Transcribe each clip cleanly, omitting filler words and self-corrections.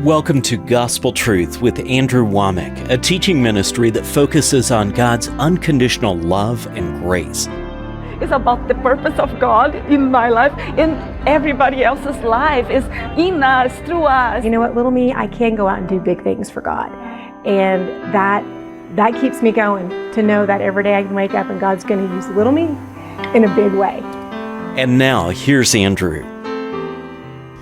Welcome to Gospel Truth with Andrew Wommack, a teaching ministry that focuses on God's unconditional love and grace. It's about the purpose of God in my life, in everybody else's life. It's in us, through us. You know what, little me, I can go out and do big things for God. And that keeps me going, to know that every day I can wake up and God's going to use little me in a big way. And now, here's Andrew.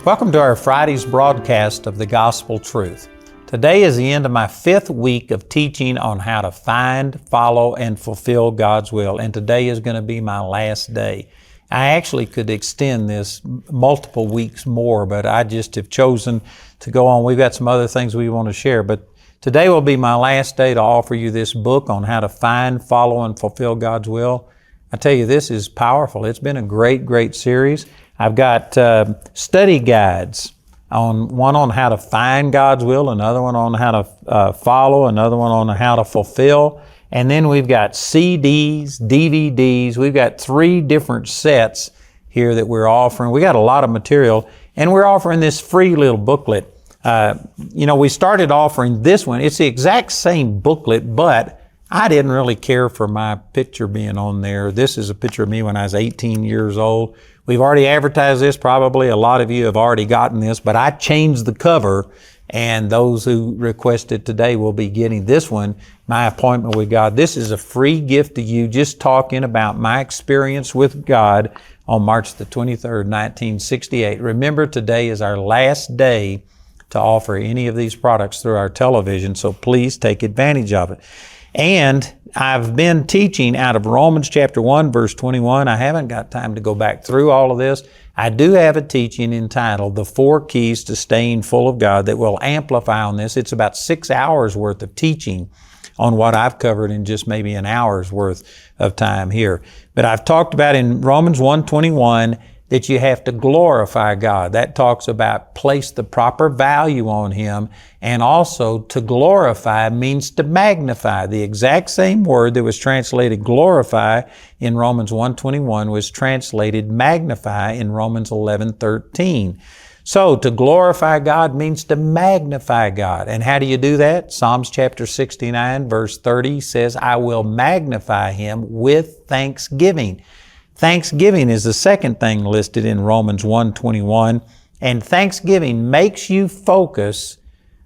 Welcome to our Friday's broadcast of the Gospel Truth. Today is the end of my 5th week of teaching on how to find, follow, and fulfill God's will. And today is going to be my last day. I actually could extend this multiple weeks more, but I just have chosen to go on. We've got some other things we want to share, but today will be my last day to offer you this book on how to find, follow, and fulfill God's will. I tell you, this is powerful. It's been a great series. I've got study guides, one on how to find God's will, another one on how to follow, another one on how to fulfill. And then we've got CDs, DVDs. We've got 3 different sets here that we're offering. We got a lot of material, and we're offering this free little booklet. We started offering this one. It's the exact same booklet, but I didn't really care for my picture being on there. This is a picture of me when I was 18 years old. We've already advertised this. Probably a lot of you have already gotten this, but I changed the cover, and those who requested today will be getting this one, My Appointment with God. This is a free gift to you, just talking about my experience with God on March the 23rd, 1968. Remember, today is our last day to offer any of these products through our television, so please take advantage of it. And I've been teaching out of Romans chapter 1, verse 21. I haven't got time to go back through all of this. I do have a teaching entitled The 4 Keys to Staying Full of God that will amplify on this. It's about 6 hours worth of teaching on what I've covered in just maybe an hour's worth of time here. But I've talked about in Romans 1:21 that you have to glorify God. That talks about place the proper value on Him, and also to glorify means to magnify. The exact same word that was translated glorify in Romans 1:21 was translated magnify in Romans 11:13. So to glorify God means to magnify God. And how do you do that? Psalms chapter 69 verse 30 says, I will magnify Him with thanksgiving. Thanksgiving is the second thing listed in Romans 1:21, and thanksgiving makes you focus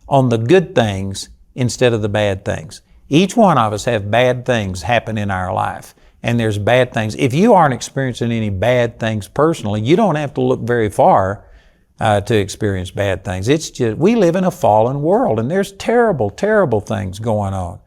on the good things instead of the bad things. Each one of us have bad things happen in our life, and there's bad things. If you aren't experiencing any bad things personally, you don't have to look very far to experience bad things. It's just, we live in a fallen world, and there's terrible things going on.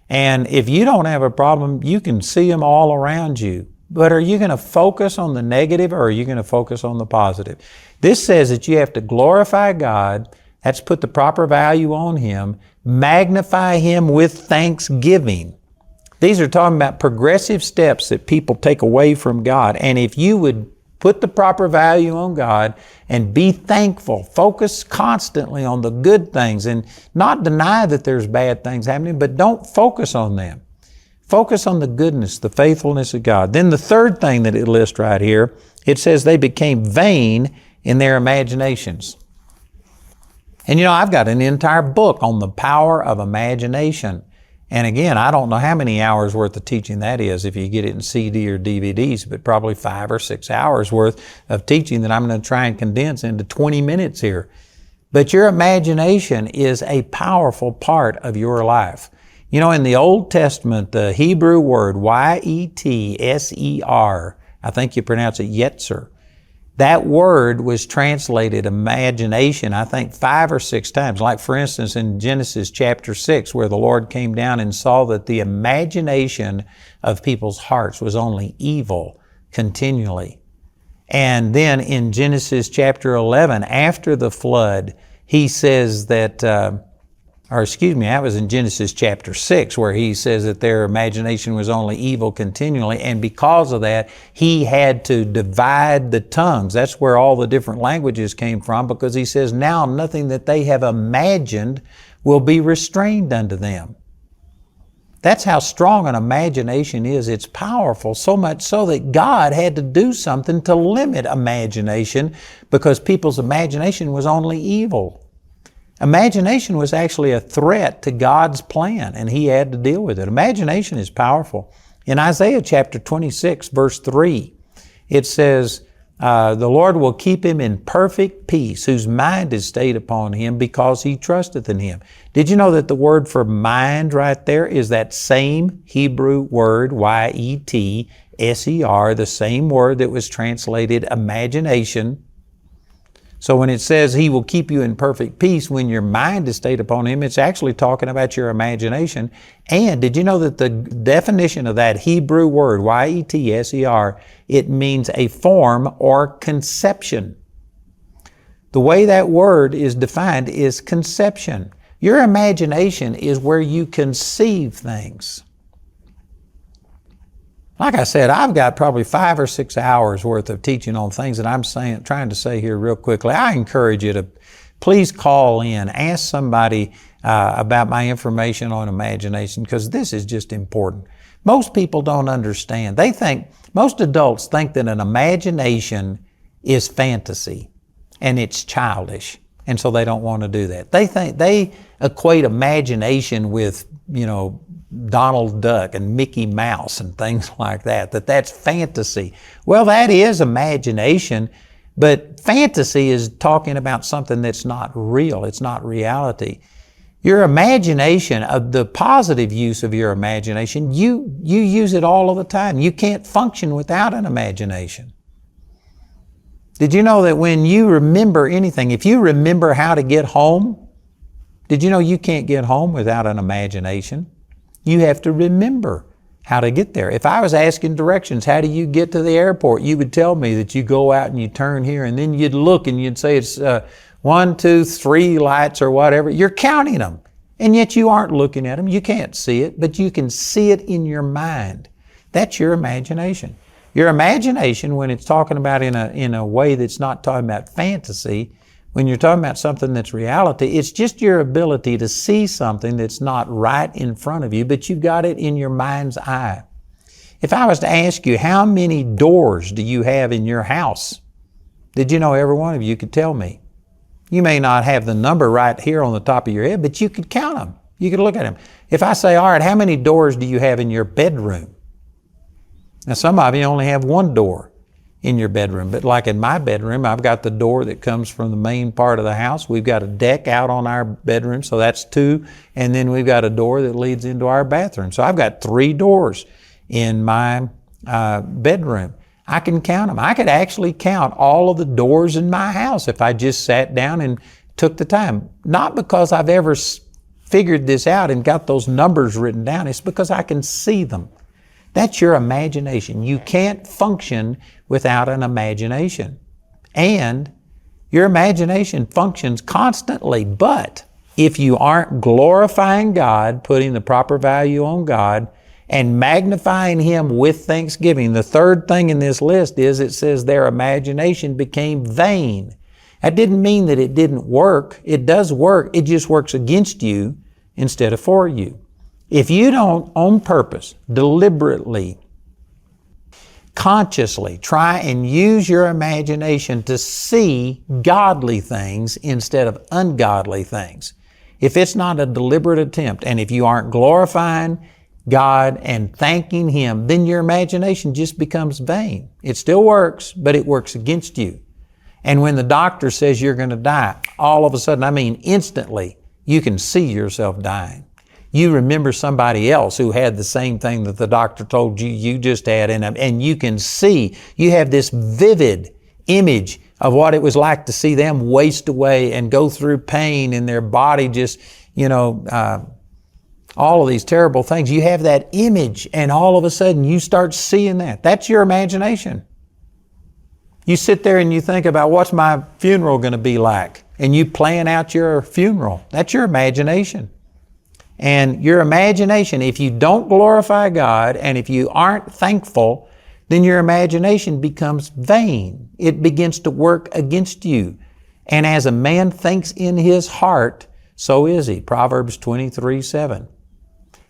And if you don't have a problem, you can see them all around you. But are you going to focus on the negative, or are you going to focus on the positive? This says that you have to glorify God. That's put the proper value on Him. Magnify Him with thanksgiving. These are talking about progressive steps that people take away from God. And if you would put the proper value on God and be thankful, focus constantly on the good things and not deny that there's bad things happening, but don't focus on them. Focus on the goodness, the faithfulness of God. Then the third thing that it lists right here, it says they became vain in their imaginations. And I've got an entire book on the power of imagination. And again, I don't know how many hours worth of teaching that is if you get it in CD or DVDs, but probably 5 or 6 hours worth of teaching that I'm going to try and condense into 20 minutes here. But your imagination is a powerful part of your life. In the Old Testament, the Hebrew word Y-E-T-S-E-R, I think you pronounce it Yetzer, that word was translated imagination, I think 5 or 6 times. Like for instance, in Genesis chapter 6, where the Lord came down and saw that the imagination of people's hearts was only evil continually. And then in Genesis chapter 11, after the flood, He says that, that was in Genesis chapter 6, where He says that their imagination was only evil continually, and because of that, He had to divide the tongues. That's where all the different languages came from, because He says, now nothing that they have imagined will be restrained unto them. That's how strong an imagination is. It's powerful, so much so that God had to do something to limit imagination, because people's imagination was only evil. Imagination was actually a threat to God's plan, and He had to deal with it. Imagination is powerful. In Isaiah chapter 26, verse 3, it says, the Lord will keep him in perfect peace, whose mind is stayed upon Him because he trusteth in Him. Did you know that the word for mind right there is that same Hebrew word, Y-E-T-S-E-R, the same word that was translated imagination? So when it says He will keep you in perfect peace when your mind is stayed upon Him, it's actually talking about your imagination. And did you know that the definition of that Hebrew word, Y-E-T-S-E-R, it means a form or conception. The way that word is defined is conception. Your imagination is where you conceive things. Like I said, I've got probably 5 or 6 hours worth of teaching on things that I'm trying to say here real quickly. I encourage you to please call in, ask somebody about my information on imagination, because this is just important. Most people don't understand. Most adults think that an imagination is fantasy and it's childish, and so they don't want to do that. They equate imagination with, Donald Duck and Mickey Mouse and things like that, that's fantasy. Well, that is imagination, but fantasy is talking about something that's not real. It's not reality. Your imagination, the positive use of your imagination, you use it all of the time. You can't function without an imagination. Did you know that when you remember anything, if you remember how to get home, did you know you can't get home without an imagination? You have to remember how to get there. If I was asking directions, how do you get to the airport? You would tell me that you go out and you turn here, and then you'd look and you'd say it's 1, 2, 3 lights or whatever. You're counting them, and yet you aren't looking at them. You can't see it, but you can see it in your mind. That's your imagination. Your imagination, when it's talking about in a way that's not talking about fantasy, when you're talking about something that's reality, it's just your ability to see something that's not right in front of you, but you've got it in your mind's eye. If I was to ask you, how many doors do you have in your house? Did you know every one of you could tell me? You may not have the number right here on the top of your head, but you could count them. You could look at them. If I say, all right, how many doors do you have in your bedroom? Now, some of you only have one door in your bedroom, but like in my bedroom, I've got the door that comes from the main part of the house. We've got a deck out on our bedroom, so that's 2, and then we've got a door that leads into our bathroom. So I've got 3 doors in my bedroom. I can count them. I could actually count all of the doors in my house if I just sat down and took the time. Not because I've ever figured this out and got those numbers written down. It's because I can see them. That's your imagination. You can't function without an imagination. And your imagination functions constantly, but if you aren't glorifying God, putting the proper value on God, and magnifying Him with thanksgiving, the third thing in this list is it says their imagination became vain. That didn't mean that it didn't work. It does work. It just works against you instead of for you. If you don't, on purpose, deliberately, consciously try and use your imagination to see godly things instead of ungodly things, if it's not a deliberate attempt, and if you aren't glorifying God and thanking Him, then your imagination just becomes vain. It still works, but it works against you. And when the doctor says you're going to die, all of a sudden, instantly, you can see yourself dying. You remember somebody else who had the same thing that the doctor told you just had, and you can see, you have this vivid image of what it was like to see them waste away and go through pain in their body, just, all of these terrible things. You have that image, and all of a sudden you start seeing that. That's your imagination. You sit there and you think about, what's my funeral going to be like? And you plan out your funeral. That's your imagination. And your imagination, if you don't glorify God and if you aren't thankful, then your imagination becomes vain. It begins to work against you. And as a man thinks in his heart, so is he. Proverbs 23:7.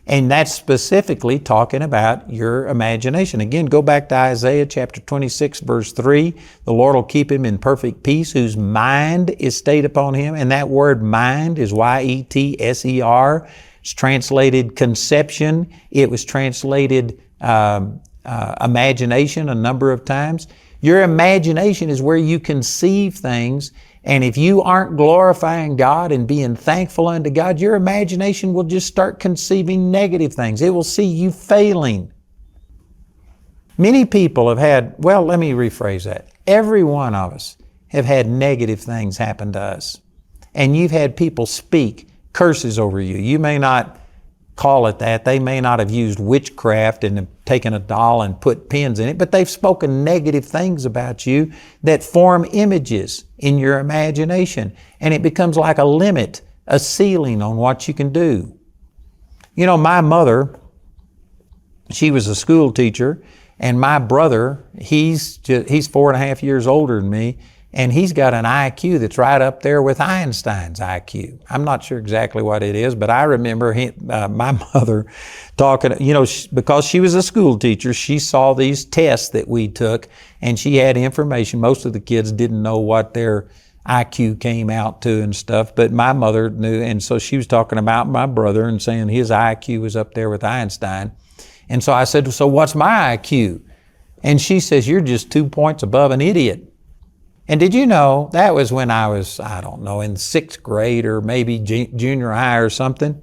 And that's specifically talking about your imagination. Again, go back to Isaiah chapter 26, verse 3. The Lord will keep him in perfect peace, whose mind is stayed upon him. And that word mind is Y-E-T-S-E-R. It's translated conception. It was translated imagination a number of times. Your imagination is where you conceive things. And if you aren't glorifying God and being thankful unto God, your imagination will just start conceiving negative things. It will see you failing. Many people have had, well, let me rephrase that. Every one of us have had negative things happen to us. And you've had people speak curses over you. You may not call it that. They may not have used witchcraft and have taken a doll and put pins in it, but they've spoken negative things about you that form images in your imagination. And it becomes like a limit, a ceiling on what you can do. You know, my mother, she was a school teacher, and my brother, he's 4.5 years older than me, and he's got an IQ that's right up there with Einstein's IQ. I'm not sure exactly what it is, but I remember my mother talking, you know, because she was a school teacher, she saw these tests that we took, and she had information. Most of the kids didn't know what their IQ came out to and stuff, but my mother knew, and so she was talking about my brother and saying his IQ was up there with Einstein. And so I said, so what's my IQ? And she says, you're just 2 points above an idiot. And did you know, that was when I was, I don't know, in 6th grade or maybe junior high or something.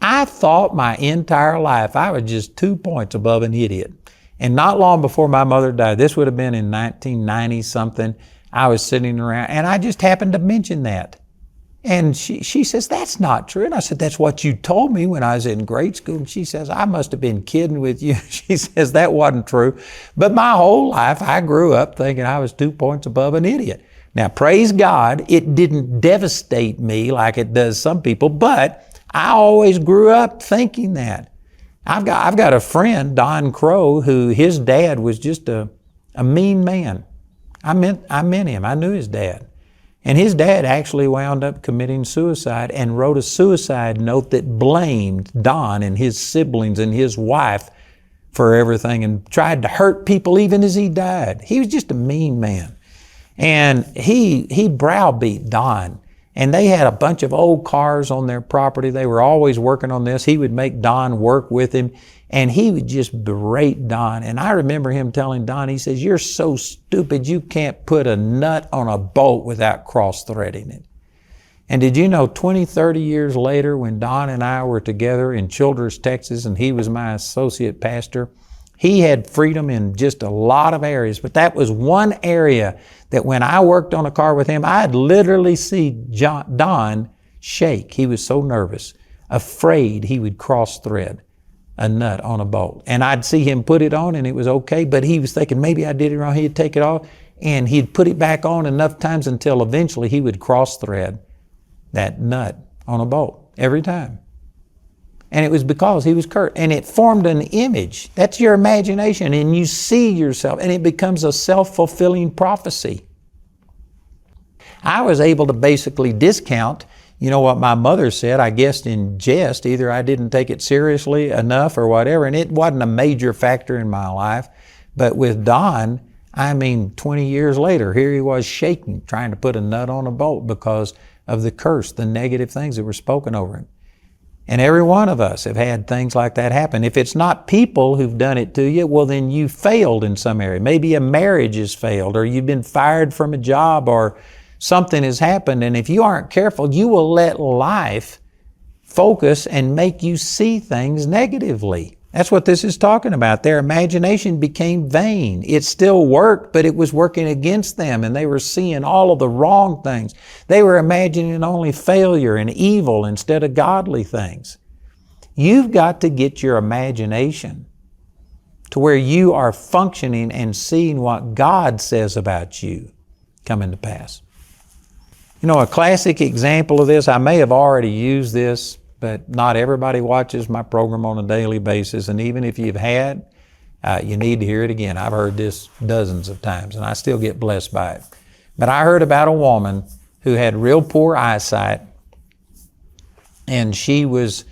I thought my entire life I was just 2 points above an idiot. And not long before my mother died, this would have been in 1990 something, I was sitting around and I just happened to mention that. And she says, that's not true. And I said, that's what you told me when I was in grade school. And she says, I must have been kidding with you. She says, that wasn't true. But my whole life, I grew up thinking I was 2 points above an idiot. Now, praise God, it didn't devastate me like it does some people, but I always grew up thinking that. I've got a friend, Don Crow, who his dad was just a mean man. I met him. I knew his dad. And his dad actually wound up committing suicide and wrote a suicide note that blamed Don and his siblings and his wife for everything and tried to hurt people even as he died. He was just a mean man. And he browbeat Don. And they had a bunch of old cars on their property. They were always working on this. He would make Don work with him. And he would just berate Don. And I remember him telling Don, he says, you're so stupid, you can't put a nut on a bolt without cross-threading it. And did you know 20, 30 years later, when Don and I were together in Childress, Texas, and he was my associate pastor, he had freedom in just a lot of areas. But that was one area that when I worked on a car with him, I'd literally see Don shake. He was so nervous, afraid he would cross-thread a nut on a bolt. And I'd see him put it on and it was okay, but he was thinking maybe I did it wrong. He'd take it off and he'd put it back on enough times until eventually he would cross-thread that nut on a bolt every time. And it was because he was curt. And it formed an image. That's your imagination. And you see yourself and it becomes a self-fulfilling prophecy. I was able to basically discount, you know, what my mother said, I guess in jest. Either I didn't take it seriously enough or whatever, and it wasn't a major factor in my life. But with Don, 20 years later, here he was shaking, trying to put a nut on a bolt because of the curse, the negative things that were spoken over him. And every one of us have had things like that happen. If it's not people who've done it to you, well, then you failed in some area. Maybe a marriage has failed, or you've been fired from a job, or something has happened, and if you aren't careful, you will let life focus and make you see things negatively. That's what this is talking about. Their imagination became vain. It still worked, but it was working against them, and they were seeing all of the wrong things. They were imagining only failure and evil instead of godly things. You've got to get your imagination to where you are functioning and seeing what God says about you coming to pass. You know, a classic example of this, I may have already used this, but not everybody watches my program on a daily basis. And even if you've had, you need to hear it again. I've heard this dozens of times and I still get blessed by it. But I heard about a woman who had real poor eyesight, and she was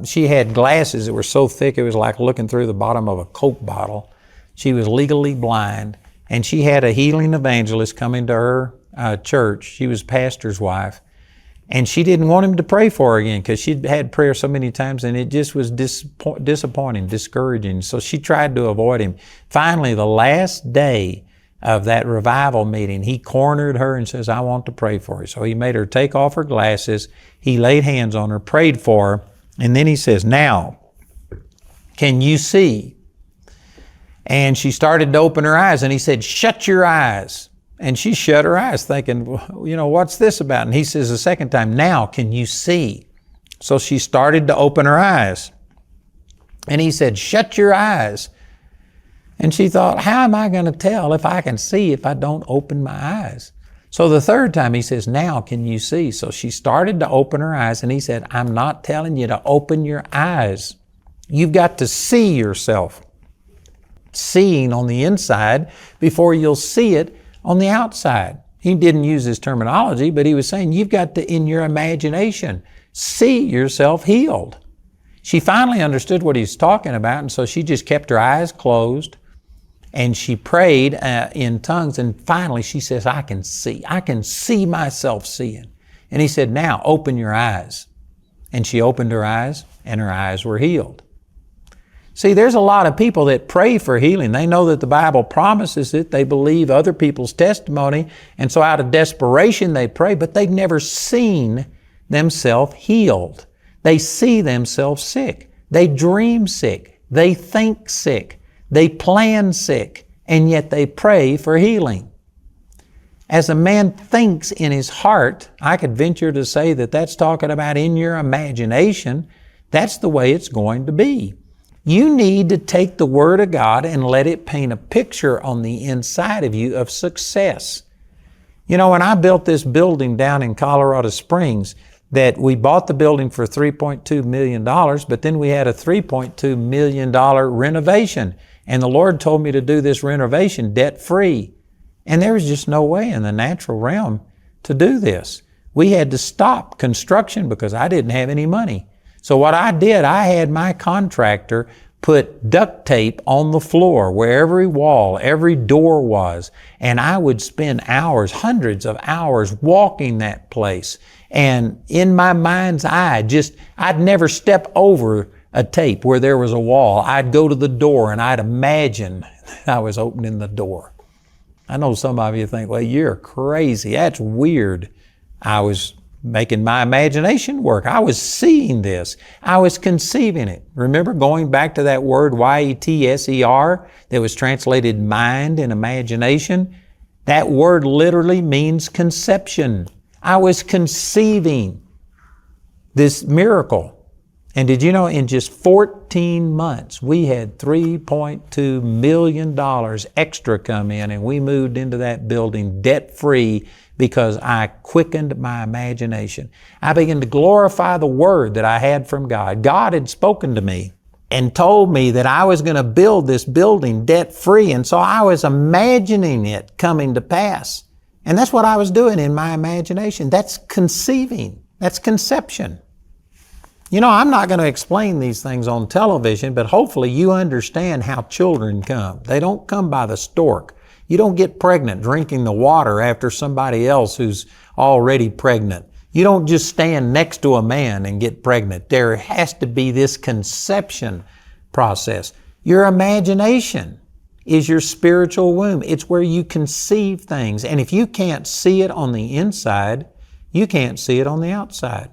She had glasses that were so thick it was like looking through the bottom of a Coke bottle. She was legally blind, and she had a healing evangelist coming to her church. She was pastor's wife, and she didn't want him to pray for her again because she'd had prayer so many times, and it just was disappointing, discouraging. So she tried to avoid him. Finally, the last day of that revival meeting, he cornered her and says, I want to pray for you. So he made her take off her glasses. He laid hands on her, prayed for her, and then he says, now, can you see? And she started to open her eyes, and he said, shut your eyes. And she shut her eyes thinking, well, you know, what's this about? And he says the second time, now can you see? So she started to open her eyes. And he said, shut your eyes. And she thought, how am I going to tell if I can see if I don't open my eyes? So the third time he says, now can you see? So she started to open her eyes, and he said, I'm not telling you to open your eyes. You've got to see yourself. Seeing on the inside before you'll see it on the outside. He didn't use this terminology, but he was saying you've got to, in your imagination, see yourself healed. She finally understood what he's talking about, and so she just kept her eyes closed, and she prayed in tongues, and finally she says, I can see myself seeing. And he said, now open your eyes. And she opened her eyes, and her eyes were healed. See, there's a lot of people that pray for healing. They know that the Bible promises it. They believe other people's testimony. And so out of desperation, they pray, but they've never seen themselves healed. They see themselves sick. They dream sick. They think sick. They plan sick. And yet they pray for healing. As a man thinks in his heart, I could venture to say that that's talking about in your imagination. That's the way it's going to be. You need to take the Word of God and let it paint a picture on the inside of you of success. You know, when I built this building down in Colorado Springs, that we bought the building for $3.2 million, but then we had a $3.2 million renovation. And the Lord told me to do this renovation debt-free. And there was just no way in the natural realm to do this. We had to stop construction because I didn't have any money. So what I did, I had my contractor put duct tape on the floor where every wall, every door was. And I would spend hours, hundreds of hours walking that place. And in my mind's eye, I'd never step over a tape where there was a wall. I'd go to the door and I'd imagine I was opening the door. I know some of you think, well, you're crazy. That's weird. I was making my imagination work. I was seeing this. I was conceiving it. Remember going back to that word Y-E-T-S-E-R that was translated mind and imagination? That word literally means conception. I was conceiving this miracle. And did you know in just 14 months, we had $3.2 million extra come in, and we moved into that building debt-free because I quickened my imagination. I began to glorify the Word that I had from God. God had spoken to me and told me that I was going to build this building debt-free, and so I was imagining it coming to pass. And that's what I was doing in my imagination. That's conceiving. That's conception. You know, I'm not going to explain these things on television, but hopefully you understand how children come. They don't come by the stork. You don't get pregnant drinking the water after somebody else who's already pregnant. You don't just stand next to a man and get pregnant. There has to be this conception process. Your imagination is your spiritual womb. It's where you conceive things. And if you can't see it on the inside, you can't see it on the outside.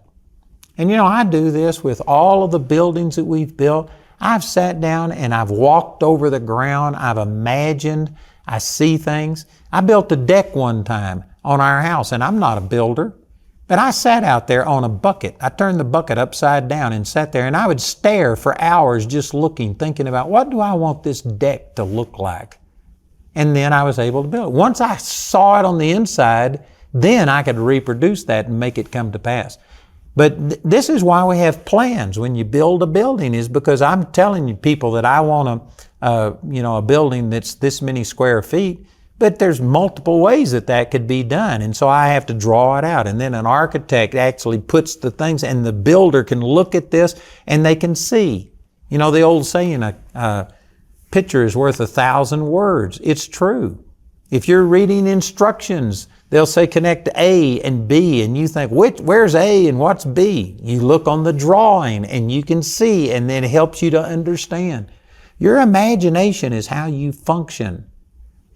And you know, I do this with all of the buildings that we've built. I've sat down and I've walked over the ground. I've imagined. I see things. I built a deck one time on our house, and I'm not a builder, but I sat out there on a bucket. I turned the bucket upside down and sat there, and I would stare for hours just looking, thinking about what do I want this deck to look like? And then I was able to build it. Once I saw it on the inside, then I could reproduce that and make it come to pass. But this is why we have plans when you build a building, is because I'm telling you people that I want a building that's this many square feet. But there's multiple ways that could be done. And so I have to draw it out. And then an architect actually puts the things, and the builder can look at this and they can see. You know, the old saying, a picture is worth 1,000 words. It's true. If you're reading instructions, they'll say connect A and B, and you think, where's A and what's B? You look on the drawing and you can see, and then it helps you to understand. Your imagination is how you function.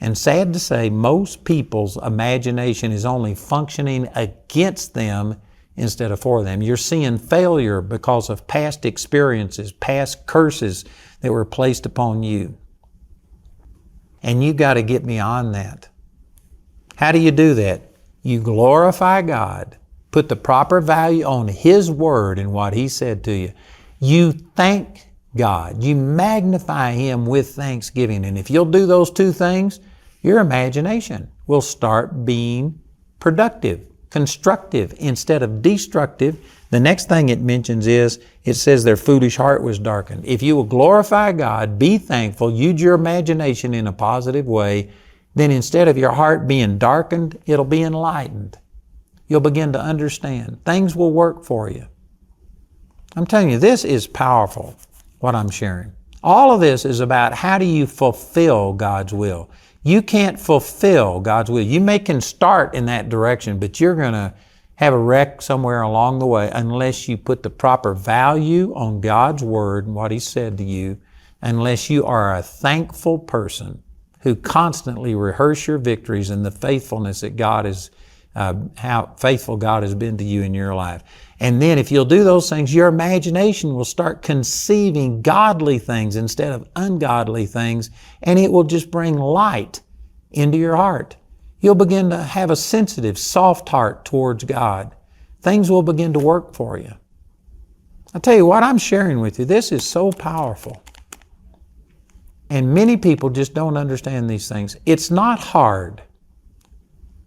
And sad to say, most people's imagination is only functioning against them instead of for them. You're seeing failure because of past experiences, past curses that were placed upon you. And you got to get beyond that. How do you do that? You glorify God, put the proper value on His Word and what He said to you. You thank God. You magnify Him with thanksgiving. And if you'll do those two things, your imagination will start being productive, constructive instead of destructive. The next thing it mentions is, it says their foolish heart was darkened. If you will glorify God, be thankful, use your imagination in a positive way, then instead of your heart being darkened, it'll be enlightened. You'll begin to understand. Things will work for you. I'm telling you, this is powerful, what I'm sharing. All of this is about how do you fulfill God's will. You can't fulfill God's will. You can start in that direction, but you're going to have a wreck somewhere along the way unless you put the proper value on God's Word and what He said to you, unless you are a thankful person who constantly rehearse your victories and the faithfulness that God is, how faithful God has been to you in your life. And then if you'll do those things, your imagination will start conceiving godly things instead of ungodly things, and it will just bring light into your heart. You'll begin to have a sensitive, soft heart towards God. Things will begin to work for you. I tell you what I'm sharing with you, this is so powerful. And many people just don't understand these things. It's not hard,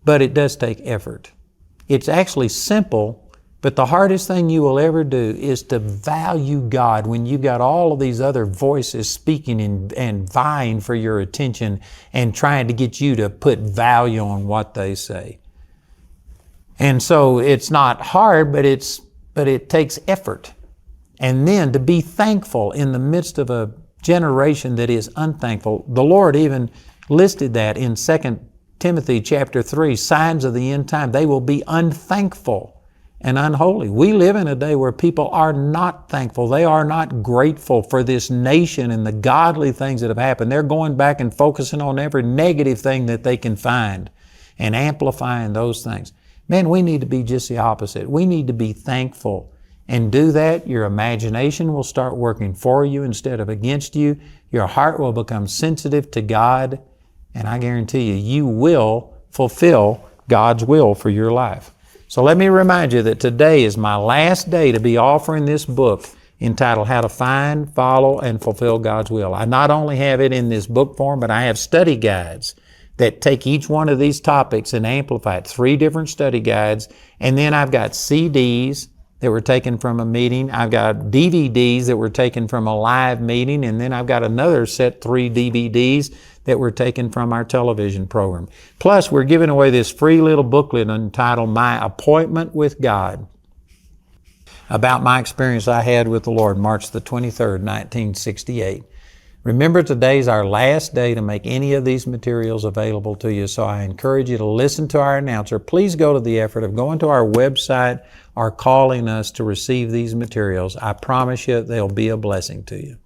but it does take effort. It's actually simple, but the hardest thing you will ever do is to value God when you've got all of these other voices speaking and vying for your attention and trying to get you to put value on what they say. And so it's not hard, but it takes effort. And then to be thankful in the midst of a generation that is unthankful. The Lord even listed that in 2 Timothy chapter 3, signs of the end time. They will be unthankful and unholy. We live in a day where people are not thankful. They are not grateful for this nation and the godly things that have happened. They're going back and focusing on every negative thing that they can find and amplifying those things. Man, we need to be just the opposite. We need to be thankful. And do that, your imagination will start working for you instead of against you. Your heart will become sensitive to God. And I guarantee you, you will fulfill God's will for your life. So let me remind you that today is my last day to be offering this book entitled How to Find, Follow, and Fulfill God's Will. I not only have it in this book form, but I have study guides that take each one of these topics and amplify it. 3 different study guides. And then I've got CDs that were taken from a meeting. I've got DVDs that were taken from a live meeting. And then I've got another set 3 DVDs that were taken from our television program. Plus, we're giving away this free little booklet entitled My Appointment with God, about my experience I had with the Lord March the 23rd, 1968. Remember, today's our last day to make any of these materials available to you, so I encourage you to listen to our announcer. Please go to the effort of going to our website or calling us to receive these materials. I promise you they'll be a blessing to you.